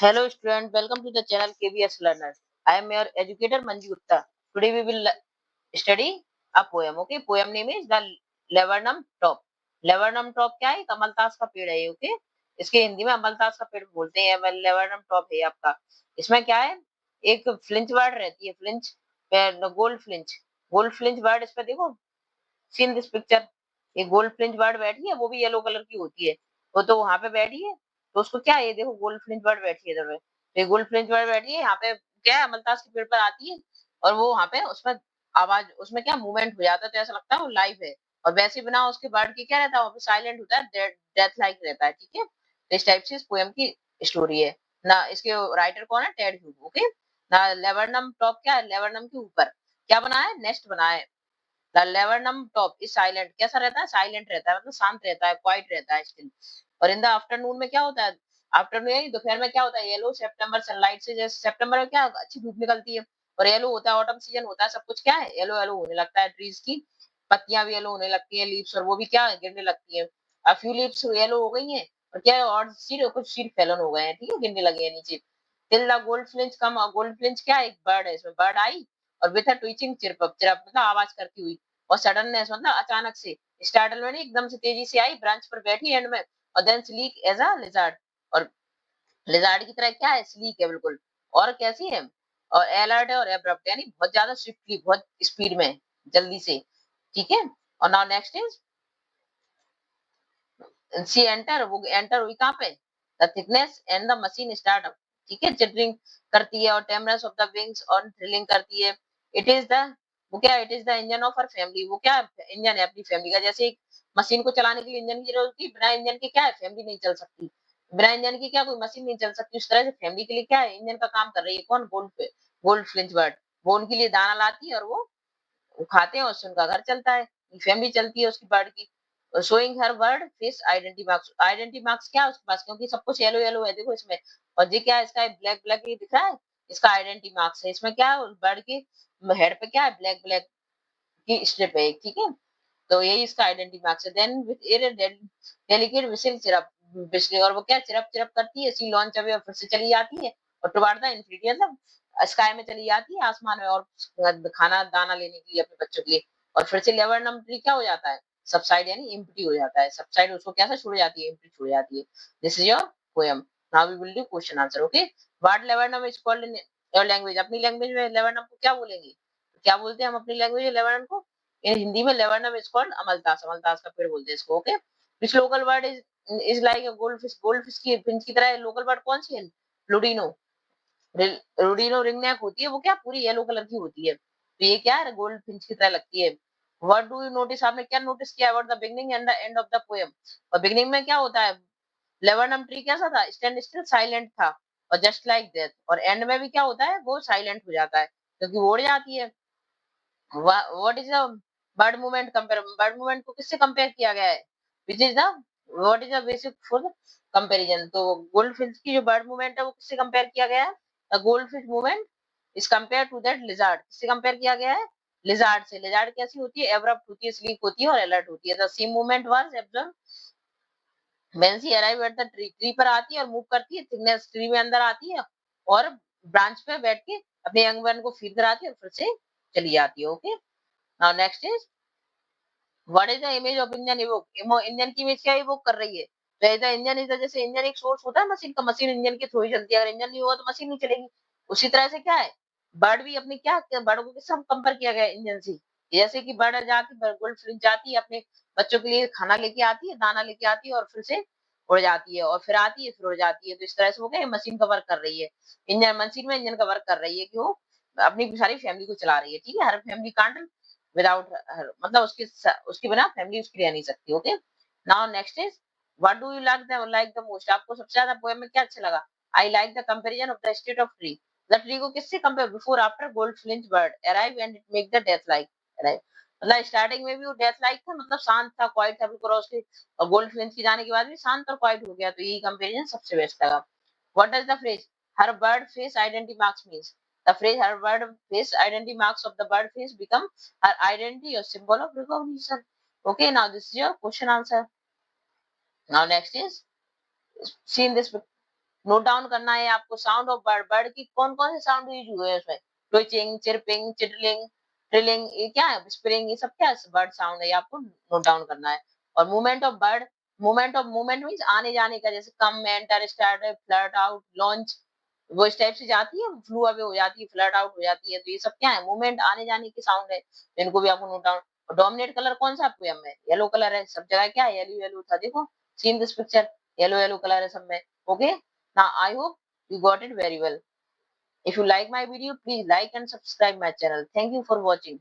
Hello student, welcome to the channel KBS Learner. I am your educator Manju Gupta. Today we will study a poem. Okay, poem name is the Laburnum Top. Laburnum Top क्या है? कमलतास का पेड़ है. Okay, इसके हिंदी में अमलतास का पेड़ बोलते हैं. Laburnum Top है आपका. इसमें क्या है? एक फ्लिंच बर्ड रहती है. Flinch, gold flinch. Gold flinch bird इस पे देखो. Seen this picture. ये गोल्ड फ्लिंच बर्ड बैठी है, वो भी येलो कलर की होती है. वो तो वहां पे बैठी है, तो उसको क्या है, ये देखो गोल्ड फ्लिंच बर्ड बैठी है इधर पे. तो ये गोल्ड फ्लिंच बर्ड बैठी है यहाँ पे, क्या है, अमलतास के पेड़ पर आती है. और वो वहां पे उसमें आवाज, उसमें क्या मूवमेंट हो जाता है, तो ऐसा लगता है वो लाइव है. और वैसे बिना उसके बर्ड की क्या रहता है, वहाँ पे साइलेंट होता है, डेथ लाइक रहता है. ठीक है, तो इस टाइप से इस पोएम की स्टोरी है ना. इसके राइटर कौन है? Ted Hugh. ओके ना. लेबरनम टॉप क्या है? लेबरनम के ऊपर क्या बना है? नेस्ट बना है. The laburnum top is silent. कैसा रहता है? साइलेंट रहता है, मतलब शांत रहता है, क्वाइट रहता है स्टिल. और इन द आफ्टरनून में क्या होता है? आफ्टरनून यानी दोपहर में क्या होता है? येलो सेप्टेम्बर सनलाइट से, जैसे सेप्टेम्बर में क्या अच्छी धूप निकलती है और येलो होता है, ऑटम सीजन होता है, सब कुछ क्या है, येलो येलो होने लगता है. ट्रीज की पत्तियां भी येलो होने लगती है, लीव्स, और वो भी क्या गिरने लगती है. अ फ्यू लीव्स येलो हो गई हैं, और क्या है, और सीड, कुछ सीड फेलन हो गए हैं. ठीक है, गिरने लगे हैं नीचे. Till the gold flinch come. Gold flinch क्या है? एक बर्ड है, इसमें बर्ड आई और with a twitching chirp, chirp मतलब आवाज करती हुई, और सडननेस मतलब अचानक से, स्टार्टल में नहीं, एकदम से तेजी से आई, ब्रांच पर बैठी एंड में, और then sleek as a lizard. और लिजार्ड की तरह क्या है? स्लीक है बिल्कुल. और कैसी है? और अलर्ट है और एब्रप्ट, यानी बहुत ज्यादा स्विफ्टली, बहुत स्पीड में, जल्दी से. ठीक है. और now next is she enter. वो एंटर हुई कहाँ पे? The thickness and the machine startup. ठीक है, चिटरिंग करती है और टेमरेस ऑफ द विंग्स और थ्रिलिंग करती है. इट इज द, वो क्या, it is the engine of her family. वो क्या इंजन है अपनी फैमिली का. जैसे एक मशीन को चलाने के लिए इंजन की जरूरत होती है, बिना इंजन के क्या है, फैमिली नहीं चल सकती. बिना इंजन की क्या कोई मशीन नहीं चल सकती. उस तरह से फैमिली के लिए क्या है, इंजन का काम कर रही है. कौन? गोल्ड पे, गोल्ड फ्लिंच बर्ड. वो उनके लिए दाना लाती है और वो खाते हैं, उससे उनका घर चलता है, फैमिली चलती है उसकी बर्ड की. शोइंग हर bird face identity marks. Identity marks क्या है उसके पास, क्योंकि सब कुछ येलो येलो है, देखो इसमें. और ये क्या है, इसका ब्लैक ब्लैक ये दिख रहा है, इसका आइडेंटिटी मार्क्स है. इसमें क्या है, उस बर्ड के हेड पे क्या है, ब्लैक ब्लैक की स्ट्रिप है. ठीक है, तो यही इसका आइडेंटिटी मार्क्स है. Then with delicate whistle chirp, बिजली, और वो क्या चिरप चिरप करती है. सी लॉन्च अवे, और फिर से चली जाती है, और टुवार्ड द इंफिनिटी, मतलब स्काई में चली जाती है, आसमान में, और खाना दाना लेने के लिए अपने बच्चों के लिए. और फिर से लेबरनम ट्री क्या हो जाता है? सबसाइड, यानी एम्प्टी हो जाता है. सबसाइड उसको कैसे छोड़ जाती है? एम्प्टी छोड़ जाती है. This is your poem. Now we will do question answer. Okay, what laburnum is called in your language. अपनी लैंग्वेज में लेबरनम को क्या बोलेंगे? क्या बोलते हैं हम अपनी लैंग्वेज में लेबरनम को? इन हिंदी में लेबरनम इज कॉल्ड अमलतास. अमलतास का पेड़ बोलते हैं इसको. Okay, which local word is like a gold fish. Gold fish की फिंच की तरह लोकल वर्ड कौन सी है? लुडिनो. रोडिनो रिंगनेक होती है, वो क्या पूरी येलो कलर की होती है. तो ये क्या है, गोल्ड फिंच की तरह लगती है. What do you notice. आपने क्या नोटिस किया about the beginning and the end of the poem? और बिगनिंग में क्या होता है? लेबरनम ट्री कैसा था? स्टैंड स्टिल, साइलेंट था, और जस्ट लाइक दैट. और एंड में भी क्या होता है? वो साइलेंट हो जाता है, क्योंकि वो उड़ जाती है. What is the bird movement compare. Bird movement को किससे कंपेयर किया गया है? Which is the, what is the basic for comparison. तो गोल्ड फिश की जो बर्ड मूवमेंट है वो किससे कंपेयर किया गया है? The goldfish movement is compare to that lizard. किससे कंपेयर किया गया है? लिजार्ड से. लिजार्ड कैसी होती है? एब्रप्ट होती है, स्लीक होती है, और अलर्ट होती है. The same movement was observe when she arrive at the tree. Tree पर आती है और मूव करती है, थिकनेस ट्री में अंदर आती है, और ब्रांच पे बैठ के अपने यंग वन को फीड कराती है, और फिर से चली जाती है. Okay, now next is what is the image of engine evoke. Engine की इमेज क्या इवोक कर रही है? तो द इंजन इज द, जैसे इंजन एक सोर्स होता है मशीन का, मशीन इंजन के थ्रू ही चलती है. अगर इंजन नहीं होगा तो मशीन नहीं चलेगी. उसी तरह से क्या है, बर्ड भी अपनी क्या, बर्ड को किससे कंपेयर किया गया है? इंजन से. जैसे कि बर्ड जाती, गोल्ड फ्लिंच जाती है, अपने बच्चों के लिए खाना लेके आती है, दाना लेके आती है, और फिर से उड़ जाती है, और फिर आती है, फिर उड़ जाती है. तो इस तरह से वो क्या, मशीन का वर्क कर रही है. इंजन, मशीन में इंजन का वर्क कर रही है कि वो अपनी सारी फैमिली को चला रही है. ठीक है, हर फैमिली कांट विदाउट हर, मतलब उसके बिना फैमिली उसकी रह नहीं सकती. Okay, now next is what do you like the most. आपको सबसे ज्यादा पोएम में क्या अच्छा लगा? I like the comparison of the state of tree. The tree को किससे compare? Before after gold flinch bird arrive and it make the death like arrive. मतलब स्टार्टिंग में भी वो डेथ लाइक था, मतलब शांत था, क्वाइट था बिल्कुल, और उसके और गोल्ड फ्लिंच के जाने के बाद भी शांत और क्वाइट हो गया. तो यही कंपैरिजन सबसे बेस्ट लगा. What does the phrase her bird face identity marks means. The phrase her bird face identity marks of the bird face become her identity or symbol of recognition. Okay, now this is your question answer. Now next is, see in this note down करना है आपको sound of bird, bird की कौन कौन से sound use हुए हैं उसमें, ट्विचिंग, चिरपिंग, चिटलिंग, ट्रिलिंग, ये क्या है, स्प्रिंग, ये सब क्या है, बर्ड साउंड है, ये आपको नोट डाउन करना है। और movement of bird, movement means आने जाने का, जैसे come, enter, start, flirt out, launch, वो इस टाइप से जाती है, फ्लू अवे हो जाती है, फ्लर्ट आउट हो जाती है, तो ये सब क्या है, मूवमेंट, आने जाने की साउंड है, तो इनको भी आपको नोट डाउन। और डोमिनेट कलर कौन सा पोएम में, येलो कलर है, सब जगह क्या है, येलो येलो था, देखो, seen this picture, yellow yellow colour है सब में। Okay, now I hope you got it very well. If you like my video, please like and subscribe my channel. Thank you for watching.